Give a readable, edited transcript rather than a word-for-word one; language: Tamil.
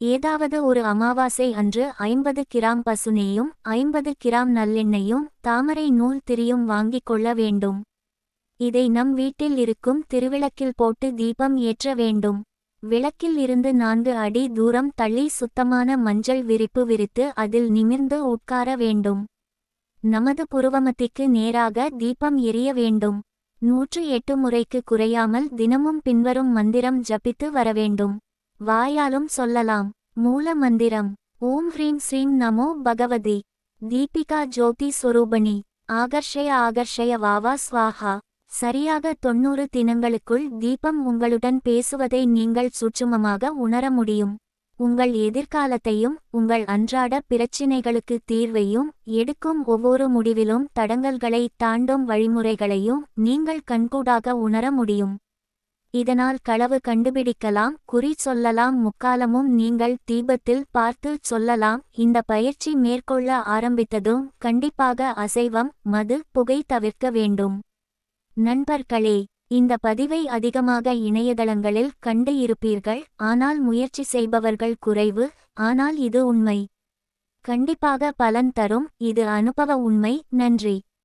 ஏதாவது ஒரு அமாவாசை அன்று 50 கிராம் பசுநெய்யும் 50 கிராம் நல்லெண்ணெயும் தாமரை நூல் திரியும் வாங்கிக் கொள்ள வேண்டும். இதை நம் வீட்டில் இருக்கும் திருவிளக்கில் போட்டு தீபம் ஏற்ற வேண்டும். விளக்கில் இருந்து 4 அடி தூரம் தள்ளி சுத்தமான மஞ்சள் விரிப்பு விரித்து அதில் நிமிர்ந்து உட்கார வேண்டும். நமது புருவமத்திற்கு நேராக தீபம் எரிய வேண்டும். 108 முறைக்கு குறையாமல் தினமும் பின்வரும் மந்திரம் ஜபித்து வரவேண்டும். வாயாலும் சொல்லலாம். மூல மந்திரம்: ஓம் ஹ்ரீம் ஸ்ரீம் நமோ பகவதி தீபிகா ஜோதி சொரூபணி ஆகர்ஷய ஆகர்ஷய வாவா ஸ்வாஹா. சரியாக 90 தினங்களுக்குள் தீபம் உங்களுடன் பேசுவதை நீங்கள் சூட்சுமமாக உணர முடியும். உங்கள் எதிர்காலத்தையும் உங்கள் அன்றாட பிரச்சினைகளுக்கு தீர்வையும் எடுக்கும் ஒவ்வொரு முடிவிலும் தடங்கல்களை தாண்டும் வழிமுறைகளையும் நீங்கள் கண்கூடாக உணர முடியும். இதனால் களவு கண்டுபிடிக்கலாம், குறி சொல்லலாம், முக்காலமும் நீங்கள் தீபத்தில் பார்த்து சொல்லலாம். இந்த பயிற்சி மேற்கொள்ள ஆரம்பித்ததும் கண்டிப்பாக அசைவம், மது, புகை தவிர்க்க வேண்டும். நண்பர்களே, இந்த பதிவை அதிகமாக இணையதளங்களில் கண்டு இருப்பீர்கள். ஆனால் முயற்சி செய்பவர்கள் குறைவு. ஆனால் இது உண்மை. கண்டிப்பாக பலன் தரும். இது அனுபவ உண்மை. நன்றி.